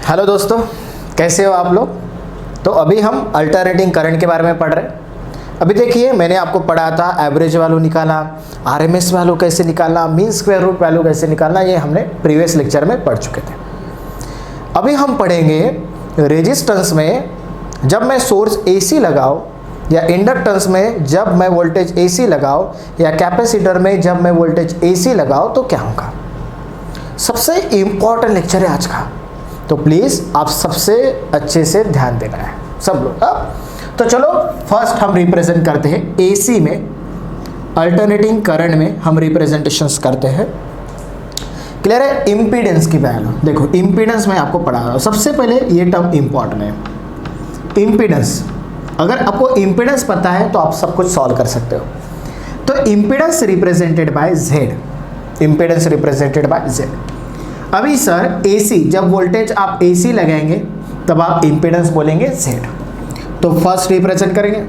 Hello दोस्तों, कैसे हो आप लोग। तो अभी हम अल्टरनेटिंग करंट के बारे में पढ़ रहे हैं। अभी देखिए, मैंने आपको पढ़ा था एवरेज वैल्यू निकालना, आरएमएस वैल्यू कैसे निकालना, मीन स्क्वायर रूट वैल्यू कैसे निकालना, ये हमने प्रीवियस लेक्चर में पढ़ चुके थे। अभी हम पढ़ेंगे रेजिस्टेंस में जब मैं सोर्स एसी लगाऊं, या इंडक्टेंस में जब मैं वोल्टेज एसी लगाऊं, या कैपेसिटर में जब मैं वोल्टेज एसी लगाऊं तो क्या होगा। सबसे इंपॉर्टेंट लेक्चर है आज का, तो प्लीज़ आप सबसे अच्छे से ध्यान देना है सब लोग। तो चलो फर्स्ट हम रिप्रेजेंट करते हैं एसी में, अल्टरनेटिंग करंट में हम रिप्रेजेंटेशंस करते हैं। क्लियर है। इम्पीडेंस की वैल्यू देखो, इम्पीडेंस मैं आपको पढ़ा रहा हूँ। सबसे पहले ये टर्म इंपॉर्टेंट है, इम्पीडेंस। अगर आपको इम्पीडेंस पता है तो आप सब कुछ सॉल्व कर सकते हो। तो impedance represented by Z, impedance represented by Z. अभी सर एसी, जब वोल्टेज आप एसी लगाएंगे तब आप इम्पीडेंस बोलेंगे जेड। तो फर्स्ट रिप्रेजेंट करेंगे,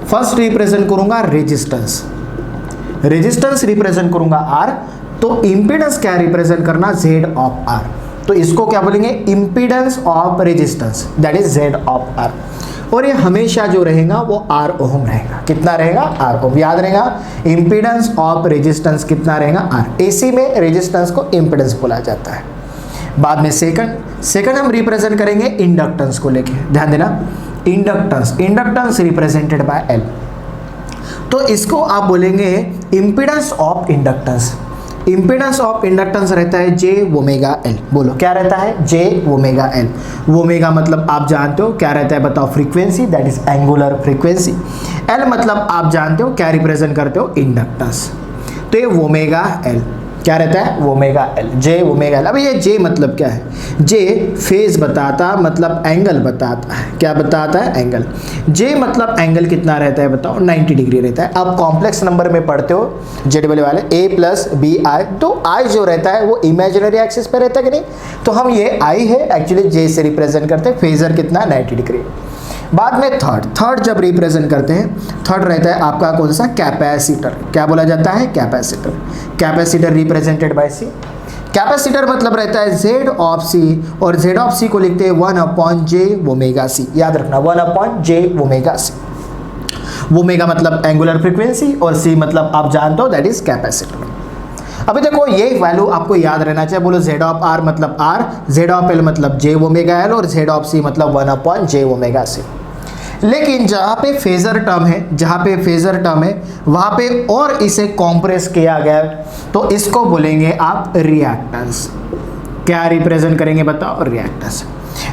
फर्स्ट रिप्रेजेंट करूंगा रेजिस्टेंस, रेजिस्टेंस रिप्रेजेंट करूंगा आर। तो इम्पीडेंस क्या रिप्रेजेंट करना, जेड ऑफ आर। तो इसको क्या बोलेंगे, impedance of resistance, that is Z of R. और ये हमेशा जो रहेगा वो आर ओम रहेगा। कितना रहेगा, आर ओम। याद रहेगा, इम्पीडेंस ऑफ रेजिस्टेंस कितना रहेगा, आर। एसी में रेजिस्टेंस को इम्पीडेंस बोला जाता है। बाद में सेकंड हम रिप्रेजेंट करेंगे इंडक्टेंस को लेके। ध्यान देना, inductance, inductance represented by L. तो इसको आप बोलेंगे impedance of inductance. Impedance of inductance रहता है जे ओमेगा एल। बोलो क्या रहता है, जे ओमेगा एल। ओमेगा मतलब आप जानते हो क्या रहता है, बताओ, frequency, that is angular frequency. L मतलब आप जानते हो क्या रिप्रेजेंट करते हो, इंडक्टेंस। तो ये ओमेगा एल क्या रहता है, ओमेगा एल, जे ओमेगा एल। अब ये जे मतलब क्या है, जे फेज बताता, मतलब एंगल बताता है। क्या बताता है, एंगल। जे मतलब एंगल कितना रहता है बताओ, 90 डिग्री रहता है। आप कॉम्प्लेक्स नंबर में पढ़ते हो जेड वाले ए प्लस बी आई, तो आई जो रहता है वो इमेजिनरी एक्सिस पे रहता है कि नहीं। तो हम ये आई है एक्चुअली जे से रिप्रेजेंट करते हैं। फेजर कितना, 90 डिग्री। बाद में थर्ड जब रिप्रेजेंट करते हैं, थर्ड रहता है आपका कौन सा, कैपेसिटर। क्या बोला जाता है, capacitor. Capacitor represented by C. Capacitor मतलब रहता है जेड ऑफ सी, और जेड ऑफ सी को लिखते हैं 1/j ओमेगा सी। याद रखना, 1/j ओमेगा सी। ओमेगा मतलब एंगुलर फ्रीक्वेंसी, और सी मतलब आप जानते हो दैट इज कैपेसिटर। अभी देखो ये वैल्यू आपको याद रहना चाहिए। बोलो जेड ऑफ आर मतलब आर, जेड ऑफ एल मतलब जे ओमेगा एल, और जेड ऑफ सी मतलब 1/j ओमेगा सी। लेकिन जहाँ पे फेजर टर्म है, जहाँ पे फेजर टर्म है वहाँ पे और इसे कॉम्प्रेस किया गया, तो इसको बोलेंगे आप रिएक्टेंस। क्या रिप्रेजेंट करेंगे बताओ, रिएक्टेंस।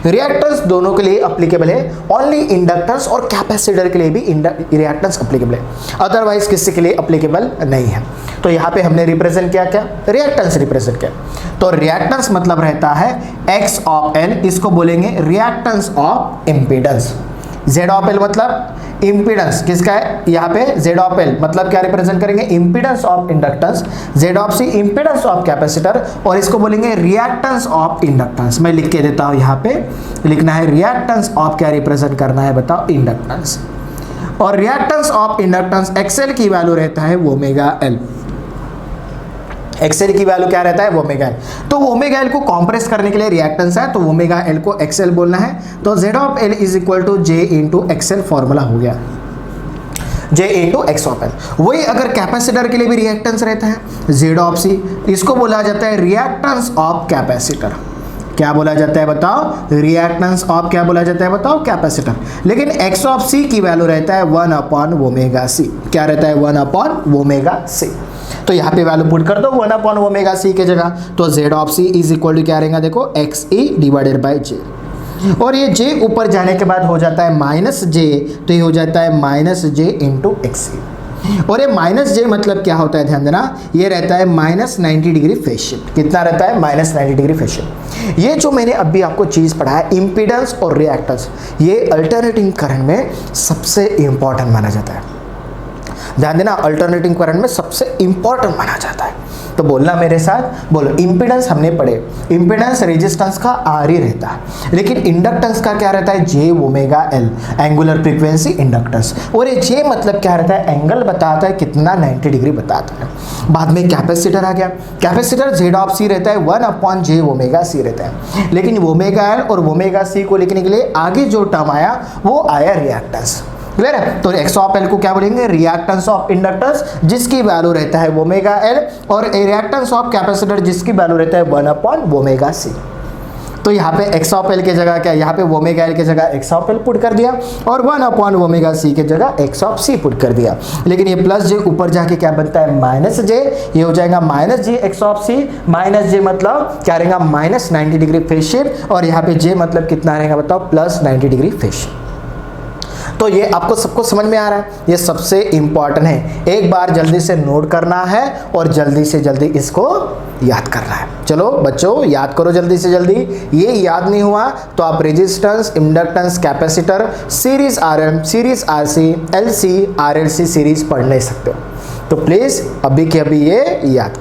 रिएक्टेंस दोनों के लिए अप्लीकेबल है, ओनली इंडक्टेंस और कैपेसिटर के लिए भी रिएक्टेंस अप्लीकेबल है, अदरवाइज किसी के लिए अप्लीकेबल नहीं है। तो यहाँ पे हमने रिप्रेजेंट किया क्या, रिएक्टेंस रिप्रेजेंट किया। तो रिएक्टेंस मतलब रहता है एक्स ऑफ एल, इसको बोलेंगे reactance of impedance. Z of L मतलब इम्पीडेंस किसका है, यहाँ पे जेड ऑफ एल मतलब क्या रिप्रेजेंट करेंगे, impedance of inductance. Z of C impedance of capacitor, और इसको बोलेंगे रिएक्टेंस ऑफ इंडक्टेंस। मैं लिख के देता हूँ, यहाँ पे लिखना है रिएक्टेंस ऑफ क्या रिप्रेजेंट करना है बताओ, इंडक्टेंस। और रिएक्टेंस ऑफ इंडक्टेंस एक्सएल की वैल्यू रहता है ओमेगा एल। एक्सएल की वैल्यू क्या रहता है, ओमेगा एल। तो ओमेगा एल को कंप्रेस करने के लिए रिएक्टेंस है, तो ओमेगा एल को एक्सएल बोलना है। तो Z of L is equal to J into XL, formula हो गया J into X of L. वही अगर कैपेसिटर के लिए भी रिएक्टेंस रहता है जेड ऑफ सी, इसको बोला जाता है रिएक्टेंस ऑफ कैपेसिटर। क्या बोला जाता है बताओ, रिएक्टेंस ऑफ क्या बोला जाता है बताओ, कैपेसिटर। लेकिन एक्स ऑफ सी की वैल्यू रहता है 1/ओमेगा सी। क्या रहता है, 1/ओमेगा सी। तो यहाँ पे वैल्यू पुट कर दो 1/ओमेगा सी के जगह। तो Z of C is equal to क्या रहेगा, देखो X E divided by J. और ये जे ऊपर जाने के बाद हो जाता है माइनस जे, तो ये हो जाता है माइनस जे इंटू एक्स ई। और ये माइनस जे मतलब क्या होता है, ध्यान देना, ये रहता है -90 डिग्री फेज शिफ्ट। कितना रहता है, -90 डिग्री फेज शिफ्ट। ये जो मैंने अभी आपको चीज़ पढ़ाया इम्पीडेंस और रिएक्टेंस, ये अल्टरनेटिंग करंट में सबसे इंपॉर्टेंट माना जाता है। ध्यान देना, अल्टरनेटिंग करंट में सबसे इंपॉर्टेंट माना जाता है। तो बोलना मेरे साथ, बोलो। इंपीडेंस हमने पढ़े, इंपीडेंस रेजिस्टेंस का आर ही रहता है, लेकिन इंडक्टेंस का क्या रहता है, J omega L, angular frequency inductance. और ये जे मतलब क्या रहता है, एंगल बताता है कितना, 90 डिग्री बताता है। बाद में कैपेसिटर आ गया, कैपेसिटर जेड ऑफ सी रहता है 1/j ओमेगा सी रहता है, लेकिन ओमेगा एल और ओमेगा सी को लिखने के लिए आगे जो टर्म आया वो आया रिएक्टेंस। क्लियर है? तो एक्स ऑफ एल को क्या बोलेंगे, रिएक्टेंस ऑफ इंडक्टर्स, जिसकी वैल्यू रहता है ओमेगा एल, और रिएक्टेंस ऑफ कैपेसिटर जिसकी वैल्यू रहता है 1/ओमेगा सी। तो यहाँ पे एक्स ऑफ एल की जगह क्या, यहाँ पे ओमेगा एल की जगह एक्स ऑफ एल पुट कर दिया, और 1/ओमेगा सी की जगह एक्स ऑफ सी पुट कर दिया। लेकिन ये प्लस जे ऊपर जाके क्या बनता है, माइनस जे, ये हो जाएगा minus J X of C. Minus J मतलब क्या रहेगा, माइनस 90 डिग्री फेज शिफ्ट, और यहाँ पे जे मतलब कितना रहेगा बताओ, प्लस 90 डिग्री फेज शिफ्ट। तो ये आपको सबको समझ में आ रहा है, ये सबसे इंपॉर्टेंट है, एक बार जल्दी से नोट करना है और जल्दी से जल्दी इसको याद करना है। चलो बच्चों याद करो जल्दी से जल्दी। ये याद नहीं हुआ तो आप resistance, inductance, capacitor, series RM, series RC, LC, RLC series पढ़ नहीं सकते हो, तो प्लीज अभी के अभी ये याद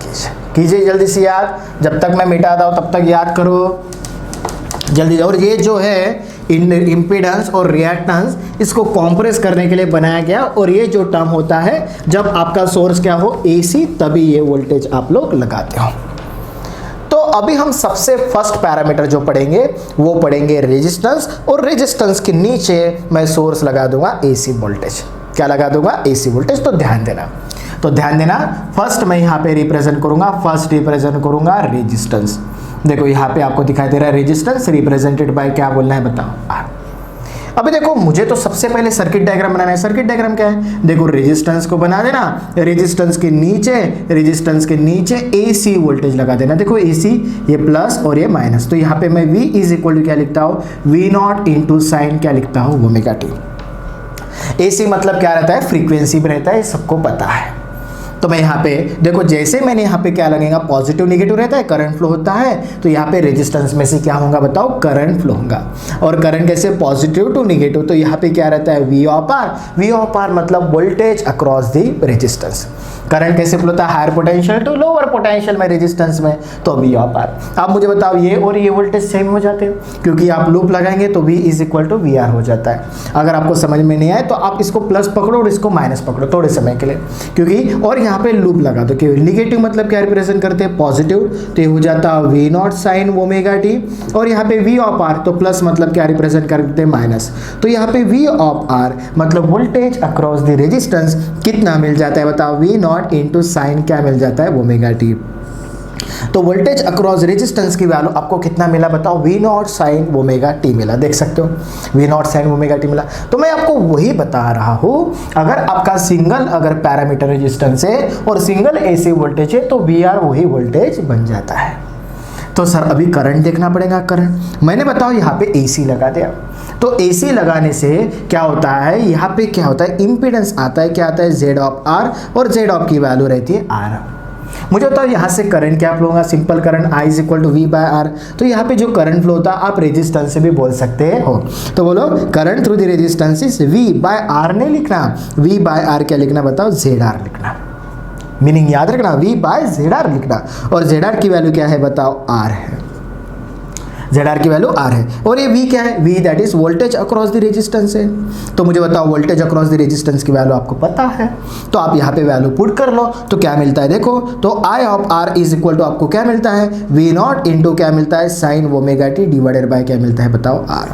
कीजिए जल्दी से याद। जब तक मैं मिटाता हूं तब तक याद करो जल्दी। और ये जो है इम्पीडेंस और रिएक्टेंस, इसको कॉम्प्रेस करने के लिए बनाया गया, और ये जो टर्म होता है जब आपका सोर्स क्या हो, एसी, तभी ये वोल्टेज आप लोग लगाते हो। तो अभी हम सबसे फर्स्ट पैरामीटर जो पढ़ेंगे वो पढ़ेंगे रेजिस्टेंस, और रेजिस्टेंस के नीचे मैं सोर्स लगा दूंगा एसी वोल्टेज। क्या लगा दूंगा, एसी वोल्टेज। तो ध्यान देना, फर्स्ट मैं यहाँ पे रिप्रेजेंट करूंगा, फर्स्ट रिप्रेजेंट करूंगा रेजिस्टेंस। देखो यहाँ पे आपको दिखाई दे रहा है रेजिस्टेंस रिप्रेजेंटेड बाय, क्या बोलना है बताओ, आर। अभी देखो मुझे तो सबसे पहले सर्किट डायग्राम बनाना है। सर्किट डायग्राम क्या है, देखो रेजिस्टेंस को बना देना, रेजिस्टेंस के नीचे एसी वोल्टेज लगा देना। देखो एसी, ये प्लस और ये माइनस, तो यहाँ पे मैं V इज इक्वल टू क्या लिखता हूँ, V0 इंटू साइन क्या लिखता हूँ, ओमेगा टी। एसी मतलब क्या रहता है, फ्रीक्वेंसी में रहता है, सबको पता है। तो मैं यहाँ पे देखो, जैसे मैंने यहाँ पे क्या लगेगा, पॉजिटिव निगेटिव रहता है, करंट फ्लो होता है, तो यहाँ पे रेजिस्टेंस में से क्या होगा बताओ, करंट फ्लो होगा। और करंट कैसे, पॉजिटिव टू निगेटिव, तो यहाँ पे क्या रहता है, V of R. V of R मतलब voltage across the resistance. Current कैसे फ्लो होता है, higher potential to lower potential में रेजिस्टेंस में, तो V ऑफ आर। आप मुझे बताओ ये और ये वोल्टेज सेम हो जाते हैं, क्योंकि आप लूप लगाएंगे तो V is equal to VR हो जाता है। अगर आपको समझ में नहीं आए तो आप इसको प्लस पकड़ो और इसको माइनस पकड़ो थोड़े समय के लिए, क्योंकि और यहाँ पे लूप लगा दो। क्योंकि निगेटिव मतलब क्या रिप्रेजेंट करते हैं, पॉजिटिव, तो ये हो जाता है V0 साइन ओमेगा टी, और यहाँ पे V ऑफ आर, तो प्लस मतलब क्या रिप्रेजेंट करते हैं, माइनस, तो यहाँ पे V ऑफ आर मतलब वोल्टेज अक्रॉस द रेजिस्टेंस कितना मिल जाता है बताओ, V0 इंटू साइन क्या मिल जाता है, ओमेगा टी। तो वोल्टेज अक्रॉस रेजिस्टेंस की वैल्यू आपको कितना मिला बताओ, V0 साइन ओमेगा टी मिला। देख सकते हो V0 साइन ओमेगा टी मिला। तो मैं आपको वही बता रहा हूं, अगर आपका सिंगल अगर पैरामीटर रेजिस्टेंस है और सिंगल एसी वोल्टेज है तो VR वही वोल्टेज बन जाता है। तो सर अभी करंट देखना पड़ेगा। करंट मैंने बताओ यहाँ पे एसी लगा दिया, तो एसी लगाने से क्या होता है, यहाँ पे क्या होता है, इंपीडेंस आता है, क्या आता है, Z ऑफ आर, और Z ऑफ की वैल्यू रहती है R। मुझे बताओ यहाँ से करंट क्या फ्लो होगा, simple current I is equal to V by R. तो यहाँ पे जो करंट फ्लो होता है आप रेजिस्टेंस से भी बोल सकते हो। तो बोलो current through the resistance is V by R नहीं लिखना, V बाय आर क्या लिखना बताओ, ZR लिखना। मीनिंग याद रखना, V बाय ZR लिखना, और ZR की वैल्यू क्या है बताओ, R है। ZR की वैल्यू R है, और ये V क्या है, V that is voltage across the resistance है। तो मुझे बताओ वोल्टेज अक्रॉस द रेजिस्टेंस की वैल्यू आपको पता है, तो आप यहाँ पे वैल्यू पुट कर लो। तो क्या मिलता है देखो, तो I of R is equal to आपको क्या मिलता है, V0 इंटू क्या मिलता है, sine omega T divided by क्या मिलता है बताओ, R।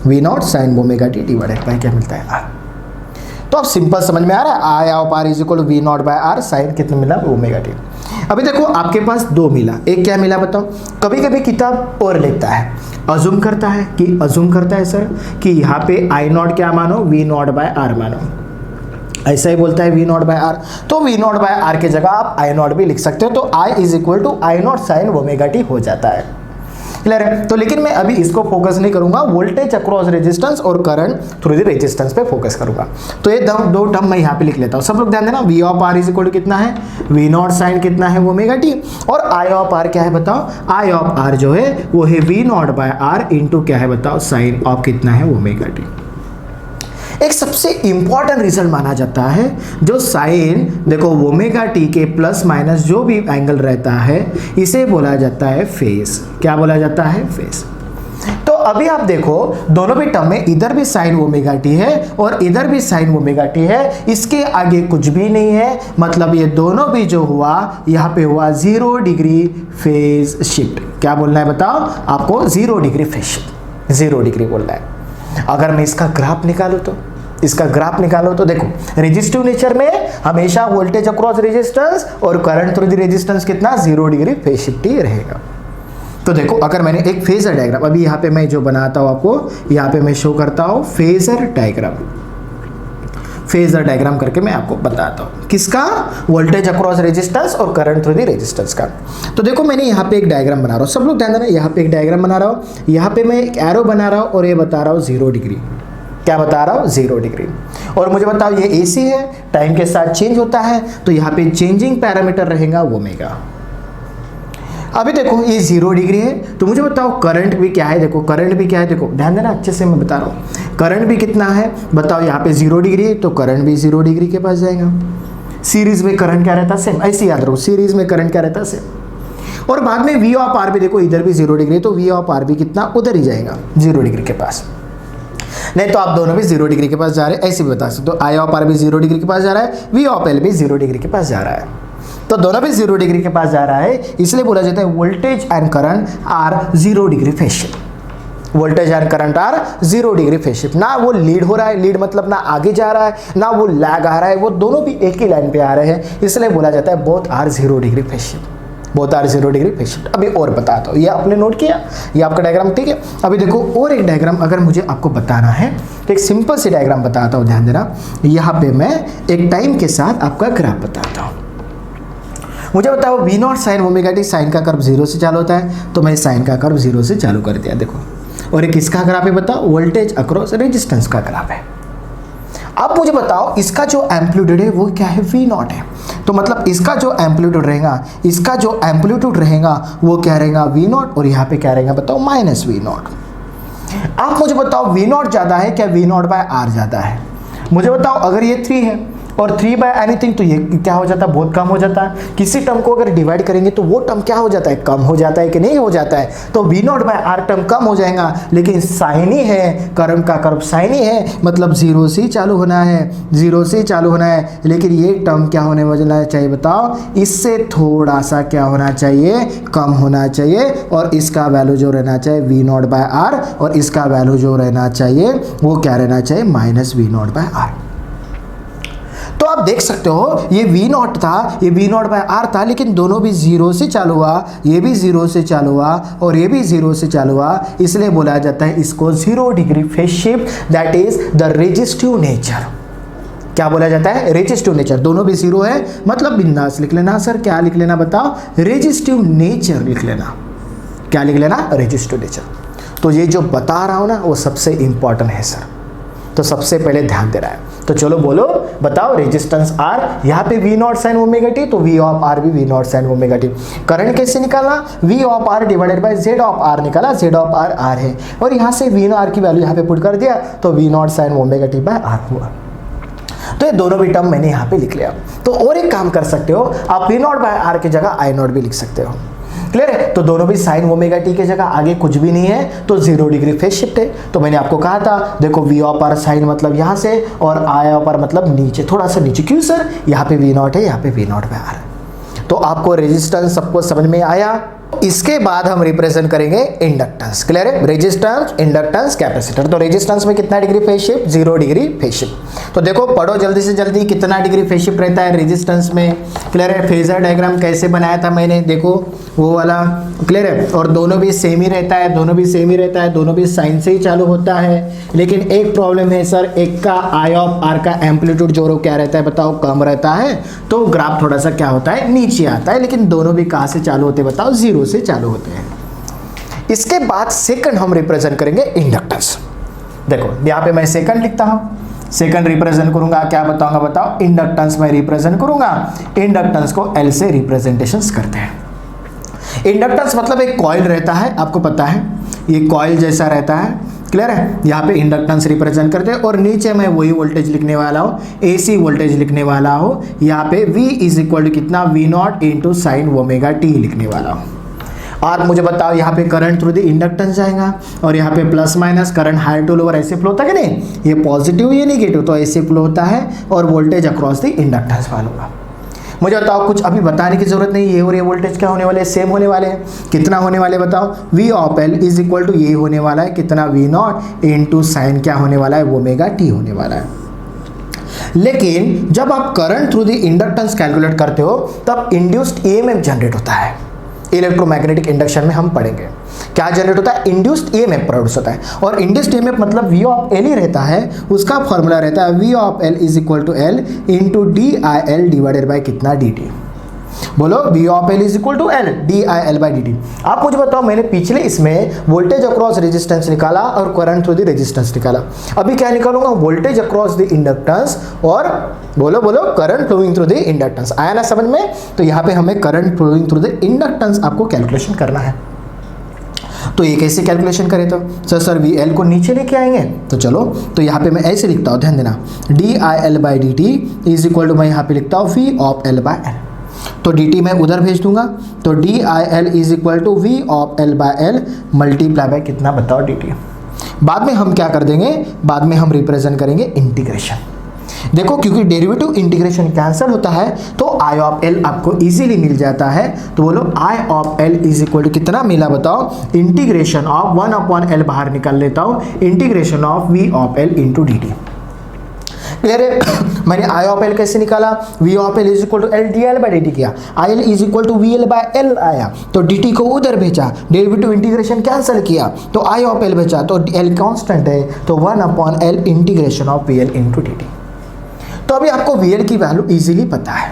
V0 sine omega T divided by क्या मिलता है, R। तो अब सिंपल समझ में आ रहा है, I of R is equal to V0 by R, sine कितना मिला, ओमेगा टी। अभी देखो आपके पास दो मिला, एक क्या मिला बताओ। कभी कभी किताब और लिखता है, अजूम करता है सर कि यहाँ पे I0 क्या मानो, V0 बाय R मानो, ऐसा ही बोलता है V0 बाय R। तो V0 बाय R की जगह आप I0 भी लिख सकते हो, तो I is equal to I0 sine omega T हो जाता है। क्लियर है? तो लेकिन मैं अभी इसको फोकस नहीं करूंगा, वोल्टेज अक्रॉस रेजिस्टेंस और करंट थ्रू द रेजिस्टेंस पे फोकस करूंगा। तो ये दो टर्म मैं यहाँ पे लिख लेता हूँ। सब लोग ध्यान देना, V of R is equal to कितना है, V0 साइन कितना है, ओमेगा टी, और I ऑफ R क्या है बताओ, I ऑफ R जो है वो है V0 बाय R इंटू क्या है बताओ, साइन ऑफ कितना है, ओमेगा टी। एक सबसे इंपॉर्टेंट रिजल्ट माना जाता है जो साइन देखो ओमेगा टी के प्लस माइनस जो भी एंगल रहता है इसे बोला जाता है फेज। क्या बोला जाता है? फेज। तो अभी आप देखो दोनों भी टर्म में इधर भी साइन ओमेगा टी है और इधर भी साइन ओमेगा टी है, इसके आगे कुछ भी नहीं है, मतलब ये दोनों भी जो हुआ यहाँ पे हुआ 0 डिग्री फेज शिफ्ट। क्या बोलना है बताओ आपको? 0 डिग्री फेज शिफ्ट, 0 डिग्री बोलना है। अगर मैं इसका ग्राफ निकालूं तो इसका ग्राफ निकालो तो देखो रेजिस्टिव नेचर में हमेशा वोल्टेज अक्रॉस रेजिस्टेंस और करंट थ्रू द रेजिस्टेंस कितना 0 डिग्री फेज शिफ्ट ही रहेगा। तो देखो अगर मैंने एक फेजर डायग्राम अभी यहाँ पे मैं जो बनाता हूँ आपको यहाँ पे मैं शो करता हूँ फेजर डायग्राम, फेजर डायग्राम करके मैं आपको बताता हूँ किसका? वोल्टेज अक्रॉस रेजिस्टेंस और करंट थ्रू द रेजिस्टेंस का। तो देखो मैंने यहाँ पे एक डायग्राम बना रहा हूँ, सब लोग ध्यान देना, यहाँ पे एक डायग्राम बना रहा हूँ, यहाँ पे मैं एक एरो बना रहा हूँ और ये बता रहा हूँ 0 डिग्री। क्या बता रहा हूँ? 0 डिग्री। और मुझे बताओ ये एसी है, टाइम के साथ चेंज होता है, तो यहाँ पे चेंजिंग पैरामीटर रहेगा ओमेगा। अभी देखो ये 0 डिग्री है, तो मुझे बताओ करंट भी क्या है? देखो करंट भी क्या है, देखो ध्यान देना अच्छे से मैं बता रहा हूँ। करंट भी कितना है बताओ? यहाँ पे 0 डिग्री है तो करंट भी 0 डिग्री के पास जाएगा। सीरीज में करंट क्या रहता है? सेम। ऐसे याद रखो सीरीज में करंट क्या रहता है? सेम। और बाद में वी ऑफ आर भी देखो इधर भी 0 डिग्री, तो वी ऑफ आर भी कितना? उधर ही जाएगा 0 डिग्री के पास। नहीं तो आप दोनों भी 0 डिग्री के पास जा रहे हैं, ऐसे भी बता सकते हो। आई ऑफ आर भी 0 डिग्री के पास जा रहा है, वी ऑफ एल भी 0 डिग्री के पास जा रहा है, तो दोनों भी 0 डिग्री के पास जा रहा है, इसलिए बोला जाता है voltage and current are 0 degree phase shift. Voltage and current are 0 degree phase shift. ना वो लीड हो रहा है, लीड मतलब ना आगे जा रहा है ना वो लैग आ रहा है, वो दोनों भी एक ही लाइन पे आ रहे हैं, इसलिए बोला जाता है both are 0 degree phase shift, both are 0 degree phase shift. अभी और बताता हूँ, ये आपने नोट किया, ये आपका डायग्राम ठीक है। अभी देखो और एक डायग्राम अगर मुझे आपको बताना है तो एक सिंपल सी डायग्राम बताता हूँ, ध्यान देना। यहाँ पे मैं एक टाइम के साथ आपका ग्राफ बताता हूँ। मुझे बताओ V naught sine omega T, sine का कर्व 0 से चालू होता है, तो मैं साइन का कर्व 0 से चालू कर दिया देखो। और एक किसका ग्राफ है बताओ? वोल्टेज अक्रॉस रेजिस्टेंस का ग्राफ है। अब मुझे बताओ इसका जो एम्पलीट्यूड है वो क्या है? वी नॉट है। तो मतलब इसका जो एम्पलीट्यूड रहेगा, इसका जो एम्पलीट्यूड रहेगा वो क्या रहेगा? V naught. और यहाँ पे क्या रहेगा बताओ? Minus V naught. आप मुझे बताओ वी नॉट ज़्यादा है क्या वी नॉट बाय आर ज़्यादा है? मुझे बताओ अगर ये 3 है और 3 बाय एनीथिंग तो ये क्या हो जाता है? बहुत कम हो जाता है। किसी टर्म को अगर डिवाइड करेंगे तो वो टर्म क्या हो जाता है? कम हो जाता है कि नहीं हो जाता है? तो V naught by R term कम हो जाएगा, लेकिन साइन ही है, कर्व का कर्व साइन ही है, मतलब 0 से चालू होना है, 0 से चालू होना है, लेकिन ये टर्म क्या होने वाला चाहिए बताओ? इससे थोड़ा सा क्या होना चाहिए? कम होना चाहिए। और इसका वैल्यू जो रहना चाहिए वी नॉट बाय आर, और इसका वैल्यू जो रहना चाहिए वो क्या रहना चाहिए? Minus V naught by R. तो आप देख सकते हो ये V नॉट था, ये V नॉट बाय आर था, लेकिन दोनों भी 0 से चालू हुआ, ये भी 0 से चालू हुआ और ये भी 0 से चालू हुआ, इसलिए बोला जाता है इसको 0 degree phase shift, that is the resistive nature. क्या बोला जाता है? Resistive nature. दोनों भी 0 है, मतलब बिंदास लिख लेना। सर क्या लिख लेना बताओ? रेजिस्टिव नेचर लिख लेना। क्या लिख लेना? Resistive nature. तो ये जो बता रहा हूं ना वो सबसे इंपॉर्टेंट है सर, तो सबसे पहले ध्यान दे रहा है। तो चलो बोलो बताओ रेजिस्टेंस आर, यहाँ पे V naught sine omega T, तो वी ऑफ आर भी V naught sine omega T. Current कैसे निकालना? V of R divided by Z of R निकाला, जेड ऑफ आर आर है, और यहाँ से वी आर की वैल्यू यहाँ पे पुट कर दिया, तो V naught sine omega T by R हुआ। तो ये दोनों भी टर्म मैंने यहाँ पे लिख लिया। तो और एक काम कर सकते हो आप, वी नॉट बाय आर की जगह आई नॉट भी लिख सकते हो। क्लियर है? तो दोनों भी साइन ओमेगा टी के जगह आगे कुछ भी नहीं है, तो 0 डिग्री फेज शिफ्ट है। तो मैंने आपको कहा था देखो वी ऑफ आर साइन मतलब यहाँ से और आई ऑफ आर मतलब नीचे, थोड़ा सा नीचे। क्यों सर? यहाँ पे वी नॉट है, यहाँ पे वी नॉट बाय आर। तो आपको रेजिस्टेंस सबको समझ में आया। इसके बाद हम रिप्रेजेंट करेंगे इंडक्टेंस। क्लियर है? Resistance, inductance, capacitor. तो रेजिस्टेंस में कितना degree phase shift? 0 degree phase shift. तो देखो पढ़ो जल्दी से जल्दी, कितना डिग्री फेज शिफ्ट रहता है रेजिस्टेंस में। क्लियर है? फेजर डायग्राम कैसे बनाया था मैंने, देखो वो वाला। क्लियर है? और दोनों भी सेम ही रहता है, दोनों भी सेम ही रहता है, दोनों भी साइन से ही चालू होता है। लेकिन एक प्रॉब्लम है सर, एक का आई ऑफ आर का एम्पलीट्यूड जो क्या रहता है बताओ? कम रहता है, तो ग्राफ थोड़ा सा क्या होता है? नीचे आता है। लेकिन दोनों भी कहाँ से चालू होते हैं बताओ? 0 से चालू होते हैं। इसके बाद सेकंड हम रिप्रेजेंट करेंगे इंडक्टेंस। देखो यहाँ पे मैं सेकंड लिखता हूं, सेकंड रिप्रेजेंट करूंगा, क्या बताऊंगा बताओ? इंडक्टेंस में रिप्रेजेंट करूंगा। इंडक्टेंस को L से रिप्रेजेंटेशंस करते हैं। इंडक्टेंस मतलब एक कॉइल रहता है, आपको पता है ये कॉइल जैसा रहता है। क्लियर है, यहाँ पे इंडक्टेंस रिप्रेजेंट करते हैं और नीचे मैं वही वोल्टेज लिखने वाला हूँ, AC वोल्टेज लिखने वाला हूँ। यहाँ पे V इज इक्वल टू कितना, V0 into sine omega T लिखने वाला हूँ। और मुझे बताओ यहाँ पे करंट थ्रू द इंडक्टेंस जाएगा और यहाँ पे plus minus current higher to lower ऐसे फ्लो होता है कि नहीं, ये पॉजिटिव ये नेगेटिव, तो ऐसे फ्लो होता है और वोल्टेज अक्रॉस द इंडक्टेंस वाला होगा। मुझे बताओ, कुछ अभी बताने की जरूरत नहीं, ये और ये वोल्टेज क्या होने वाले हैं, सेम होने वाले हैं। कितना होने वाले बताओ, V of L is equal to ये होने वाला है कितना, V0 इंटू साइन क्या होने वाला है, ओमेगा टी होने वाला है। लेकिन जब आप current through the inductance calculate करते हो तब इंड्यूस्ड EMF जनरेट होता है। इलेक्ट्रोमैग्नेटिक इंडक्शन में हम पढ़ेंगे क्या जनरेट होता है, इंड्यूस्ड EMF प्रोड्यूस होता है। और इंड्यूस्ड EMF मतलब V ऑफ L ही रहता है, उसका फॉर्मूला रहता है V of L is equal to L into DIL divided by कितना, dt। बोलो V of L is equal to L DIL by dt। आप मुझे बताओ, मैंने पिछले इसमें वोल्टेज अक्रॉस रेजिस्टेंस निकाला और करंट थ्रू द रेजिस्टेंस निकाला, अभी क्या निकालूंगा, वोल्टेज अक्रॉस द इंडक्टेंस और बोलो current flowing through the inductance. आया ना समझ में, तो यहाँ पे हमें current flowing through the inductance आपको कैलकुलेशन करना है। तो ये कैसे कैलकुलेशन करें, तो सर VL को नीचे लेके आएंगे, तो चलो, तो यहाँ पे मैं ऐसे लिखता हूँ, ध्यान देना, DIL by dt is equal to मैं यहाँ पे लिखता हूँ V of L by L, तो dt मैं उधर भेज दूंगा, तो DIL is equal to V of L by L multiply by कितना बताओ dt। बाद में हम क्या कर देंगे, बाद में हम रिप्रेजेंट करेंगे इंटीग्रेशन। देखो क्योंकि डेरिवेटिव इंटीग्रेशन कैंसिल होता है तो I ऑफ L आपको इजीली मिल जाता है, तो बोलो I of L is equal to कितना मिला बताओ, इंटीग्रेशन ऑफ 1 अपॉन L बाहर निकाल लेता हूँ, integration of V of L into dt। Clear है, मैंने I ऑफ L कैसे निकाला, V of L is equal to L DL by dt किया, IL is equal to VL by L आया, तो dt को उधर भेजा, डेरिवेटिव इंटीग्रेशन कैंसिल किया तो I ऑफ L भेजा, तो L कांस्टेंट है तो 1 upon L integration of VL into dt। तो अभी आपको VL की वैल्यू इजीली पता है,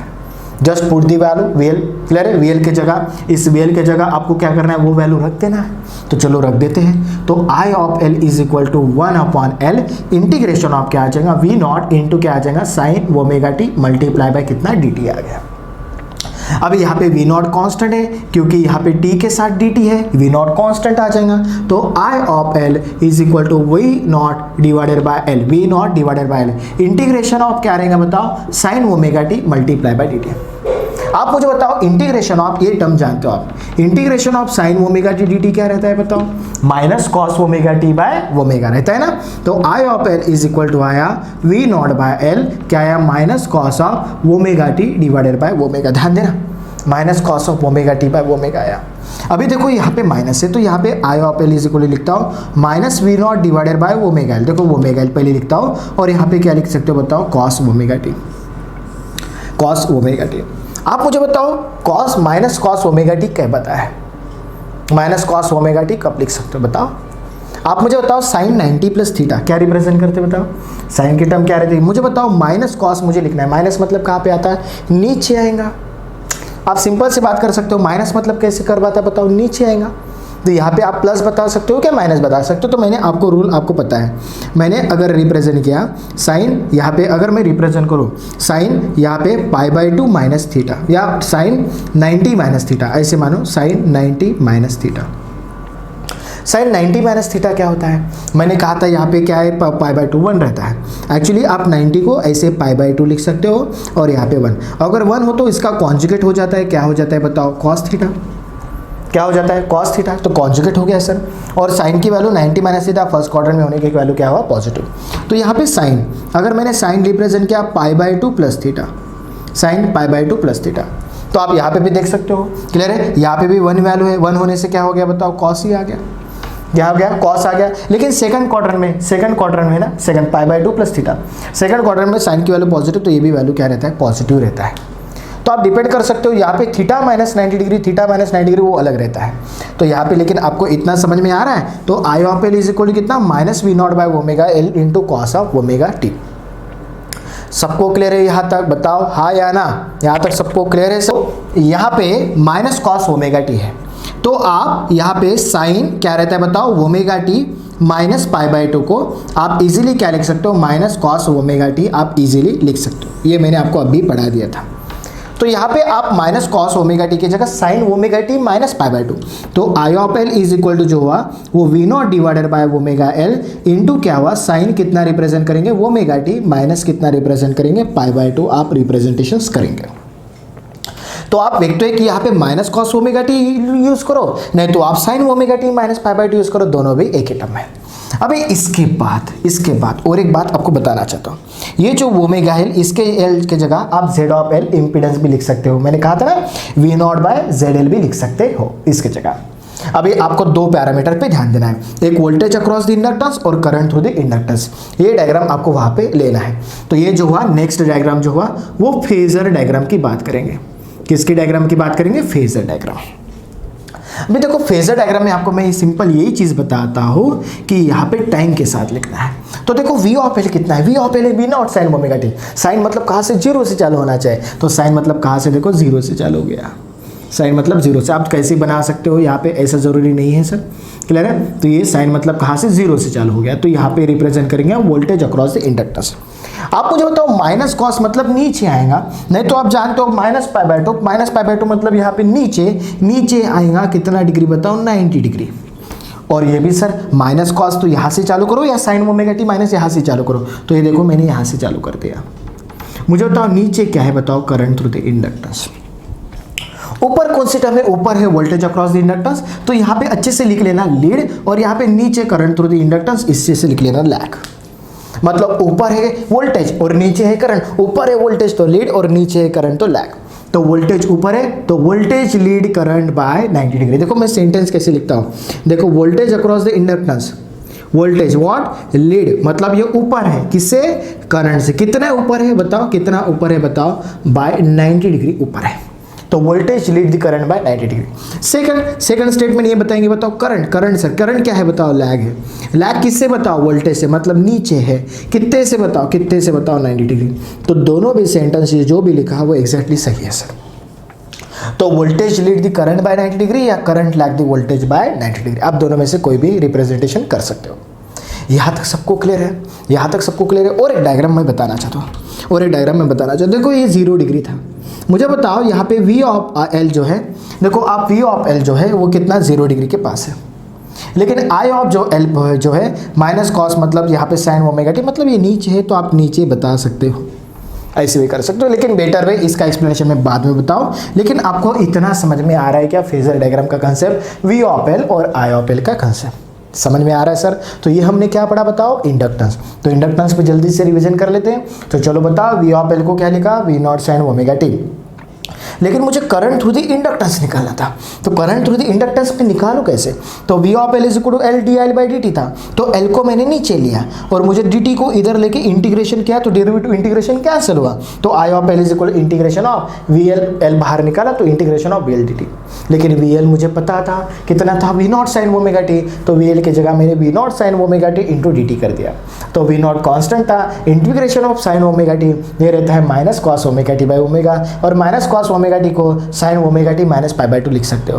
just put the value VL। Clear है, VL के जगह, इस VL के जगह आपको क्या करना है, वो वैल्यू रख देना है, तो चलो रख देते हैं। तो I of L is equal to 1 upon L integration of क्या आ जाएगा, V0 इंटू क्या आ जाएगा, sine omega T multiply by कितना dt आ गया। अब यहाँ पे V0 कांस्टेंट है क्योंकि यहाँ पे t के साथ dt है, V0 कांस्टेंट आ जाएगा, तो I of L is equal to V0 divided by L, V0 divided by L integration of क्या रहेगा बताओ, sine omega T multiply by dt। आप मुझे बताओ इंटीग्रेशन ऑफ, ये टर्म जानते हो आप, integration of sine omega T dt क्या रहता है बताओ, minus cos omega T by omega रहता है ना। तो I of L is equal to आया V0 बाय L क्या आया, minus cos of omega T divided by omega. ध्यान देना, minus cos of omega T by omega आया। अभी देखो यहाँ पे माइनस है तो यहाँ पे I of L is equal लिखता हूँ minus V0 divided by omega L। देखो ओमेगा L पहले लिखता हूँ और यहाँ पे क्या लिख सकते हो बताओ, cos omega T, cos omega T. आप मुझे बताओ cos minus cos omega T क्या बताया है, माइनस कॉस ओमेगा टी कब लिख सकते हो बताओ। आप मुझे बताओ साइन 90 प्लस थीटा क्या रिप्रेजेंट करते बताओ, साइन की टर्म क्या रहती है, मुझे बताओ माइनस कॉस मुझे लिखना है, माइनस मतलब कहाँ पे आता है, नीचे आएगा। आप सिंपल से बात कर सकते हो, माइनस मतलब कैसे कर पाता है बताओ, नीचे आएगा। तो यहाँ पे आप प्लस बता सकते हो क्या माइनस बता सकते हो, तो मैंने आपको रूल आपको पता है, मैंने अगर रिप्रेजेंट किया साइन, यहाँ पे अगर मैं रिप्रेजेंट करूँ साइन यहाँ पे π/2 माइनस थीटा या साइन 90 माइनस थीटा, ऐसे मानो sine 90 minus theta. Sine 90 minus theta क्या होता है, मैंने कहा था यहाँ पे क्या है, π/2 1 रहता है। एक्चुअली आप 90 को ऐसे π/2 लिख सकते हो और यहाँ पे 1, अगर 1 हो तो इसका कॉन्जुगेट हो जाता है, क्या हो जाता है बताओ, कॉस थीटा। क्या हो जाता है, कॉस थीटा, तो कॉन्जुगेट हो गया सर। और साइन की value 90 minus theta first quarter में होने की वैल्यू क्या हुआ, पॉजिटिव। तो यहाँ पे साइन, अगर मैंने साइन रिप्रेजेंट किया π/2 plus theta, sine π/2 plus theta, तो आप यहाँ पे भी देख सकते हो। क्लियर है, यहाँ पे भी 1 वैल्यू है, 1 होने से क्या हो गया बताओ, कॉस ही आ गया, क्या हो गया, कॉस आ गया। लेकिन सेकंड क्वार्टर में ना, second π/2 plus theta, second quarter में साइन की वैल्यू पॉजिटिव, तो ये भी वैल्यू क्या रहता है, पॉजिटिव रहता है। तो आप डिपेंड कर सकते हो, यहाँ पे theta minus 90 degree, theta minus 90 degree वो अलग रहता है। तो यहाँ पे लेकिन आपको इतना समझ में आ रहा है, तो I of L is equal to कितना, minus V0 by omega L into cos of omega T. सबको क्लियर है यहाँ तक, बताओ हाँ या ना, यहाँ तक सबको क्लियर है। सब यहाँ पे माइनस कॉस ओमेगा टी है, तो आप यहाँ पे साइन क्या रहता है बताओ, ओमेगा टी माइनस π/2 को आप इजीली क्या लिख सकते हो, माइनस कॉस ओमेगा टी आप इजीली लिख सकते हो। ये मैंने आपको अभी पढ़ा दिया था। तो यहाँ पे आप माइनस कॉस ओमेगा टी की जगह sine omega T minus pi by 2, तो I of L is equal to जो हुआ वो V naught divided by omega L into क्या हुआ साइन कितना रिप्रेजेंट करेंगे ओमेगा टी माइनस कितना रिप्रेजेंट करेंगे पाई बाय 2 आप रिप्रेजेंटेशन करेंगे। तो आप देखते हैं कि यहाँ पे minus cos omega T use करो, नहीं तो आप sign omega T minus pi by 2 use करो, दोनों भी एक ही टर्म है। अभी इसके बाद और एक बात आपको बताना चाहता हूँ, ये जो ओमेगा एल इसके एल के जगह आप जेड ऑफ एल इम्पीडेंस भी लिख सकते हो, मैंने कहा था ना V naught by Z L भी लिख सकते हो इसके जगह। अभी आपको दो पैरामीटर पे ध्यान देना है, एक वोल्टेज अक्रॉस द इंडक्टेंस और करंट थ्रू द इंडक्टेंस, ये डायग्राम आपको वहां पे लेना है। तो ये जो हुआ नेक्स्ट डायग्राम जो हुआ वो फेजर डायग्राम की बात करेंगे। किसकी डायग्राम की बात करेंगे? Phasor diagram. अभी देखो फेजर डायग्राम में आपको मैं सिंपल यही चीज बताता हूं कि यहाँ पे टाइम के साथ लिखना है। तो देखो वी ऑफ एल कितना है, V of L V naught sine omega T, sine मतलब कहाँ से जीरो से चालू होना चाहिए, तो साइन मतलब कहाँ से देखो जीरो से चालू हो गया, साइन मतलब जीरो से। आप कैसे बना सकते हो, यहाँ पे ऐसा जरूरी नहीं है सर, क्लियर है। तो ये साइन मतलब कहाँ से जीरो से चालू हो गया, तो यहाँ पे रिप्रेजेंट करेंगे वोल्टेज अक्रॉस द इंडक्टेंस। आप मुझे बताओ माइनस कॉस मतलब नीचे आएगा, नहीं तो आप जानते हो minus pi by 2, minus pi by 2 मतलब यहाँ पे नीचे आएगा कितना डिग्री बताओ 90 डिग्री। और ये भी सर माइनस कॉस तो यहाँ से चालू करो या साइन ओमेगा टी माइनस यहाँ से चालू करो, तो ये देखो मैंने यहाँ से चालू कर दिया। मुझे बताओ नीचे क्या है बताओ, करंट थ्रू द इंडक्टेंस। ऊपर कौन सी टर्म है, ऊपर है वोल्टेज अक्रॉस द इंडक्टेंस, तो यहाँ पे अच्छे से लिख लेना लीड, और यहाँ पे नीचे करंट थ्रू द इंडक्टेंस, इससे से लिख लेना लैग। मतलब ऊपर है वोल्टेज और नीचे है करंट, ऊपर है वोल्टेज तो लीड और नीचे है करंट तो लैग। तो वोल्टेज ऊपर है तो voltage lead current by 90 degree. देखो मैं सेंटेंस कैसे लिखता हूँ, देखो voltage across the inductance, voltage what lead, मतलब ये ऊपर है किससे, करंट से। कितना ऊपर है बताओ, कितना ऊपर है बताओ, बाय 90 डिग्री ऊपर है, तो voltage lead the current by 90 degree. Second statement ये बताएंगे, बताओ करंट सर, करंट क्या है बताओ, लैग है। लैग किससे बताओ, वोल्टेज से, मतलब नीचे है, कितने से बताओ 90 डिग्री। तो दोनों भी सेंटेंस जो भी लिखा है वो एग्जैक्टली सही है सर। तो voltage lead the current by 90 degree या current lag the voltage by 90 degree, आप दोनों में से कोई भी रिप्रेजेंटेशन कर सकते हो। यहाँ तक सबको क्लियर है, यहाँ तक सबको क्लियर है। और एक डायग्राम मैं बताना चाहता हूँ, देखो ये 0 डिग्री था, मुझे बताओ यहाँ पे वी ऑफ एल जो है, देखो आप वी ऑफ एल जो है वो कितना 0 डिग्री के पास है, लेकिन आई ऑफ जो एल जो है माइनस कॉस मतलब यहाँ पे साइन ओमेगा टी, मतलब ये नीचे है तो आप नीचे बता सकते हो, ऐसे भी कर सकते हो, लेकिन बेटर वे इसका एक्सप्लेनेशन मैं बाद में बताऊं। लेकिन आपको इतना समझ में आ रहा है क्या फेजर डायग्राम का कंसेप्ट, वी ऑफ एल और आई ऑफ एल का कंसेप्ट समझ में आ रहा है सर। तो ये हमने क्या पढ़ा बताओ, इंडक्टेंस। तो इंडक्टेंस पे जल्दी से रिवीजन कर लेते हैं। तो चलो बताओ वी ऑफ एल को क्या लिखा, V naught sine omega T, लेकिन मुझे करंट थ्रू द इंडक्टेंस निकालना था। तो करंट थ्रू द इंडक्टेंस पे निकालो कैसे, तो V of L is equal to L D I by D T था, तो एल को मैंने नीचे लिया और मुझे डी टी को इधर लेके इंटीग्रेशन किया, तो डेरिवेटिव इंटीग्रेशन कैंसिल हुआ, तो I of L is equal to integration of V L, L बाहर निकाला तो integration of V L D T. लेकिन वी एल मुझे पता था कितना था, V naught sine omega T, तो वी एल की जगह मैंने V naught sine omega T into D T कर दिया। तो वी नॉट कॉन्स्टेंट था, integration of sine omega T ये रहता है minus cos omega T by omega, और माइनस कॉस ओमेगा टी को sign omega T minus pi by 2 लिख सकते हो।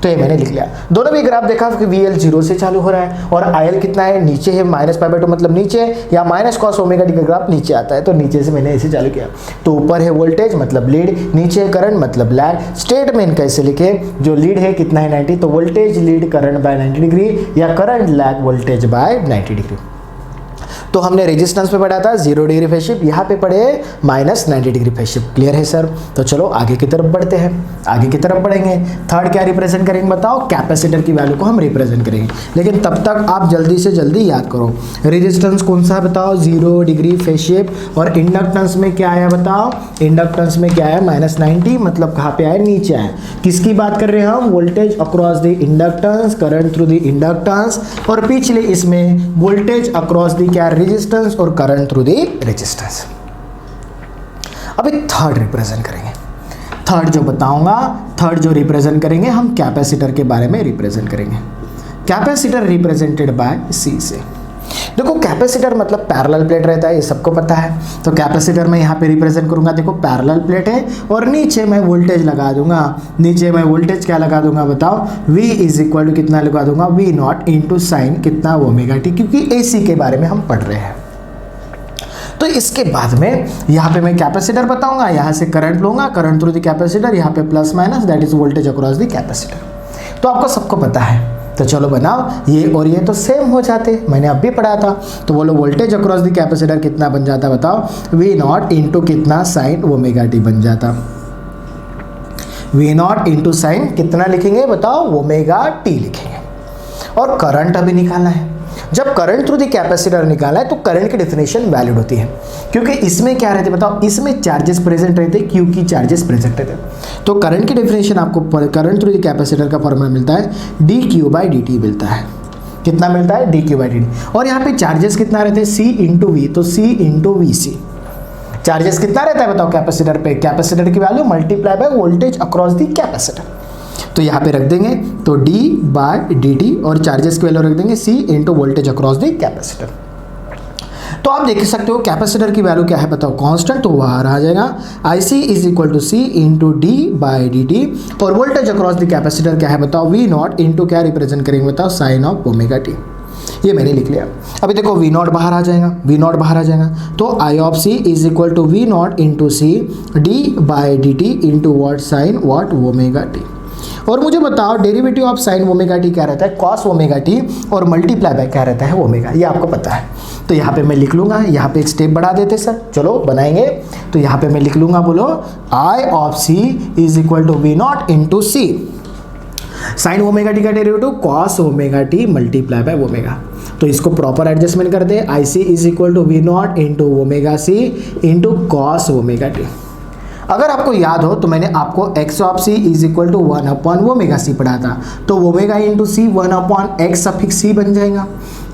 तो ये मैंने लिख लिया। दोनों भी ग्राफ देखा कि वी एल 0 से चालू हो रहा है और आई एल कितना है, नीचे है, माइनस पाई बाय 2 मतलब नीचे, या माइनस कॉस ओमेगा टी का ग्राफ नीचे आता है, तो नीचे से मैंने ऐसे चालू किया। तो ऊपर है वोल्टेज मतलब लीड, नीचे है करंट मतलब लैग। स्टेटमेंट कैसे लिखे, जो लीड है कितना है 90, तो voltage lead current by 90 degree या current lag voltage by 90 degree. तो हमने रेजिस्टेंस पे पढ़ा था 0 डिग्री फेज शिफ्ट, यहाँ पे पढ़े minus 90 degree phase shift. Clear है सर। तो चलो आगे की तरफ बढ़ते हैं, आगे की तरफ बढ़ेंगे। थर्ड क्या रिप्रेजेंट करेंगे बताओ, कैपेसिटर की वैल्यू को हम रिप्रेजेंट करेंगे। लेकिन तब तक आप जल्दी से जल्दी याद करो, रेजिस्टेंस कौन सा बताओ, 0 डिग्री फेज शिफ्ट, और इंडक्टेंस में क्या आया बताओ, इंडक्टेंस में क्या आया माइनस 90, मतलब कहाँ पे आया, नीचे आया। किसकी बात कर रहे हैं हम, voltage across the inductance, current through the inductance, और पिछले इसमें वोल्टेज अक्रॉस द क्या, रेजिस्टेंस, और करंट थ्रू द रेजिस्टेंस। अभी थर्ड रिप्रेजेंट करेंगे, थर्ड जो बताऊंगा, थर्ड जो रिप्रेजेंट करेंगे हम कैपेसिटर के बारे में रिप्रेजेंट करेंगे। कैपेसिटर रिप्रेजेंटेड बाय सी से। देखो कैपेसिटर मतलब पैरेलल प्लेट रहता है, ये सबको पता है। तो कैपेसिटर में यहाँ पे रिप्रेजेंट करूंगा, देखो पैरेलल प्लेट है और नीचे मैं वोल्टेज लगा दूंगा। नीचे मैं वोल्टेज क्या लगा दूंगा बताओ, V इज इक्वल टू कितना लगा दूंगा, V नॉट इंटू साइन कितना ओमेगा टी, क्योंकि AC के बारे में हम पढ़ रहे हैं। तो इसके बाद में यहाँ पे मैं कैपेसिटर बताऊंगा, यहाँ से करंट लूंगा, करंट थ्रू द कैपेसिटर, यहाँ पे plus minus, that is voltage across the capacitor. तो आपको सबको पता है, तो चलो बनाओ, ये और ये तो सेम हो जाते, मैंने अब भी पढ़ा था। तो बोलो वोल्टेज अक्रॉस द कैपेसिटर कितना बन जाता बताओ, वी नॉट इंटू कितना साइन ओमेगा टी बन जाता। वी नॉट इंटू साइन कितना लिखेंगे बताओ, ओमेगा टी लिखेंगे। और करंट अभी निकालना है। जब करंट थ्रू द कैपेसिटर निकाला है तो करंट की डेफिनेशन वैलिड होती है, क्योंकि इसमें क्या रहते बताओ, इसमें चार्जेस प्रेजेंट रहते, क्यू की चार्जेस प्रेजेंट रहते। तो करंट की डेफिनेशन आपको करंट थ्रू द कैपेसिटर का फॉर्मूला मिलता है D Q by D T मिलता है। कितना मिलता है, D Q by D T. और यहाँ पे चार्जेस कितना रहते हैं, सी इंटू वी, तो सी इंटू वी सी। चार्जेस कितना रहता है बताओ कैपेसिटर पे, कैपेसिटर की value multiply by voltage across the capacitor. तो यहाँ पे रख देंगे तो d बाय डी टी, और चार्जेस की वैल्यू रख देंगे c into voltage across the capacitor. तो आप देख सकते हो कैपेसिटर की वैल्यू क्या है बताओ, कांस्टेंट, तो बाहर आ जाएगा IC is equal to C into D by D T. और वोल्टेज अक्रॉस द कैपेसिटर क्या है बताओ, वी नॉट इंटू क्या रिप्रेजेंट करेंगे बताओ, साइन ऑफ ओमेगा टी। ये मैंने लिख लिया। अभी देखो वी नॉट बाहर आ जाएगा, वी नॉट बाहर आ जाएगा, तो I of C is equal to V naught into C D by D T into what sine what omega T. और मुझे बताओ derivative of sine omega T क्या रहता है, कॉस ओमेगा टी, और मल्टीप्लाई बाय क्या रहता है, ओमेगा। ये आपको पता है। तो यहाँ पे मैं लिख लूँगा, यहाँ पे एक स्टेप बढ़ा देते सर, चलो बनाएंगे। तो यहाँ पे मैं लिख लूँगा, बोलो I of C is equal to V naught into C, sine omega T का derivative cos omega T multiply by omega. तो इसको प्रॉपर एडजस्टमेंट कर दे, I C is equal to V naught into omega C into cos omega T. अगर आपको याद हो तो मैंने आपको X of C is equal to 1 upon omega C पढ़ा था। तो omega into C 1 upon x suffix सी बन जाएगा।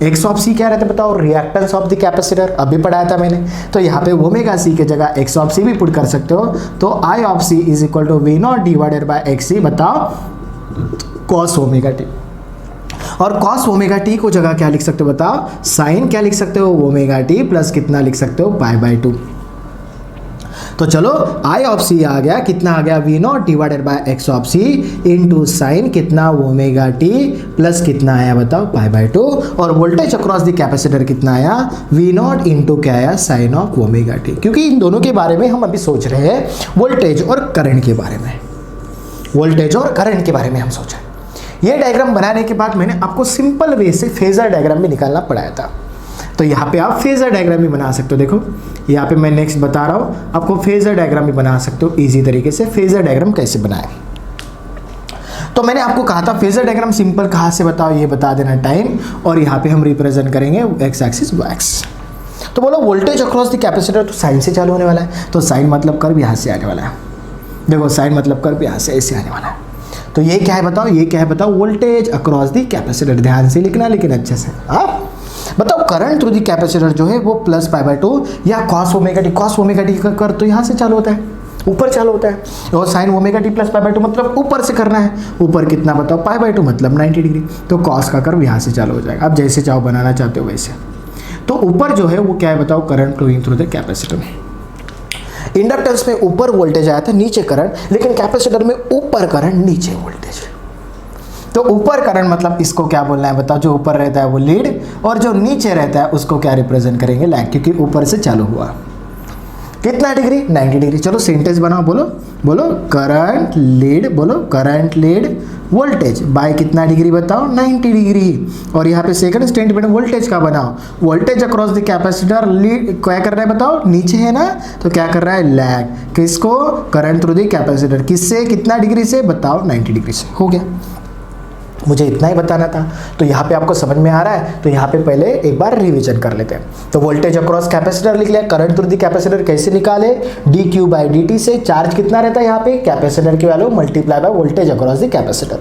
एक्स ऑफ सी क्या रहता है बताओ, रिएक्टेंस ऑफ द कैपेसिटर, अभी पढ़ाया था मैंने। तो यहाँ पे ओमेगा सी के जगह एक्स ऑफ सी भी पुट कर सकते हो। तो I of C is equal to V naught divided by X C, बताओ कॉस ओमेगा टी। और कॉस ओमेगा टी को जगह क्या लिख सकते हो बताओ, साइन क्या लिख सकते हो, ओमेगा टी प्लस कितना लिख सकते हो, पाई बाय 2। तो चलो आई ऑफ सी आ गया, कितना आ गया, V naught divided by X of C into sine कितना ओमेगा टी प्लस कितना आया बताओ, पाई बाय 2। और वोल्टेज अक्रॉस द कैपेसिटर कितना आया, वी नॉट इंटू क्या आया, साइन ऑफ ओमेगा टी। क्योंकि इन दोनों के बारे में हम अभी सोच रहे हैं, वोल्टेज और करंट के बारे में, वोल्टेज और करंट के बारे में हम सोच रहे हैं। ये डायग्राम बनाने के बाद मैंने आपको सिंपल वे से फेजर डायग्राम भी निकालना पड़ाया था। तो यहाँ पे आप फेजर डायग्राम भी बना सकते हो। देखो यहाँ पे मैं नेक्स्ट बता रहा हूँ आपको, फेजर डायग्राम भी बना सकते हो इजी तरीके से। फेजर डायग्राम कैसे बनाएं, तो मैंने आपको कहा था फेजर डायग्राम सिंपल कहाँ से बताओ, ये बता देना टाइम, और यहाँ पे हम रिप्रेजेंट करेंगे एक्स एक्सिस वाई एक्सिस। तो बोलो वोल्टेज अक्रॉस द कैपेसिटर, तो साइन से चालू होने वाला है, तो साइन मतलब कर्व यहाँ से आने वाला है। देखो साइन मतलब कर्व यहाँ से ऐसे आने वाला है। तो ये क्या है बताओ, ये क्या है बताओ, वोल्टेज अक्रॉस द कैपेसिटर। ध्यान से लिखना लेकिन अच्छे से। हाँ बताओ करंट थ्रू द कैपेसिटर जो है वो प्लस पाई बाय 2 या cos omega T. Cos omega T का कर तो यहाँ से चालू होता है, ऊपर चालू होता है। और sign omega T plus pi by 2 मतलब ऊपर से करना है। ऊपर कितना बताओ, पाई बाय 2 मतलब 90 डिग्री। तो कॉस का कर्व यहाँ से चालू हो जाएगा। आप जैसे चाहो बनाना चाहते हो वैसे। तो ऊपर जो है वो क्या है बताओ, current flowing through the capacitor. Inductance में ऊपर वोल्टेज आया था, नीचे करंट, लेकिन कैपेसिटर में ऊपर करंट नीचे वोल्टेज। तो ऊपर करंट मतलब इसको क्या बोलना है बताओ, जो ऊपर रहता है वो लीड, और जो नीचे रहता है उसको क्या रिप्रेजेंट करेंगे, लैग, क्योंकि ऊपर से चालू हुआ। कितना डिग्री, 90 डिग्री। चलो सेंटेंस बनाओ, बोलो बोलो करंट लीड, बोलो करंट लीड वोल्टेज बाय कितना डिग्री बताओ, 90 डिग्री। और यहाँ पे सेकंड स्टेटमेंट वोल्टेज का बनाओ, voltage across the capacitor lead क्या कर रहा है बताओ, नीचे है ना, तो क्या कर रहा है, लैग। किसको, करंट थ्रू द कैपेसिटर, किससे, कितना डिग्री से बताओ, 90 डिग्री से। हो गया, मुझे इतना ही बताना था। तो यहाँ पे आपको समझ में आ रहा है, तो यहाँ पे पहले एक बार रिवीजन कर लेते हैं। तो वोल्टेज अक्रॉस कैपेसिटर लिख लिया, करंट थ्रू द कैपेसिटर कैसे निकाले, D Q by D T से। चार्ज कितना रहता है यहाँ पे, कैपेसिटर की value multiply by voltage across the capacitor.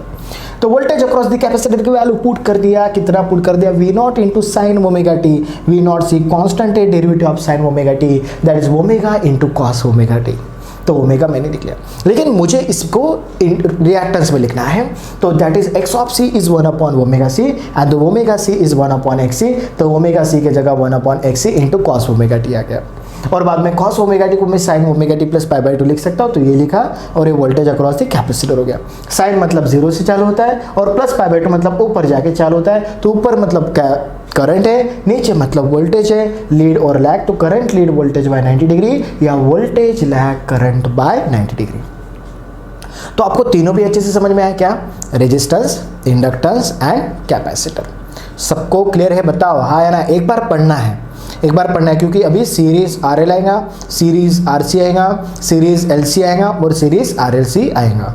तो वोल्टेज अक्रॉस द कैपेसिटर की वैल्यू पुट कर दिया, कितना पुट कर दिया, V naught into sine omega T. V naught C constant है, derivative of sine omega T, that is omega into cos omega T. तो omega मैंने लिख लिया, लेकिन मुझे इसको रिएक्टेंस में लिखना है। तो that is X of C is 1 upon omega C and omega C is 1 upon X C. तो ओमेगा सी के जगह 1 upon X C into cos omega T आ गया। और बाद में cos ओमेगा टी को मैं sin ओमेगा टी प्लस π/2 लिख सकता हूँ, तो ये लिखा और ये वोल्टेज अक्रॉस द कैपेसिटर हो गया। साइन मतलब 0 से चालू होता है और प्लस π/2 मतलब ऊपर जाके चालू होता है, तो ऊपर मतलब करंट है, नीचे मतलब वोल्टेज है, लीड और लैग, तो current lead voltage by 90 degree या voltage lag current by 90 degree. तो आपको तीनों भी अच्छे से समझ में आया क्या? Resistance, inductance and capacitor. सबको क्लियर है? बताओ हाँ या ना। एक बार पढ़ना है क्योंकि अभी सीरीज RL आएगा, सीरीज RC आएगा, सीरीज LC आएगा और सीरीज RLC आएगा।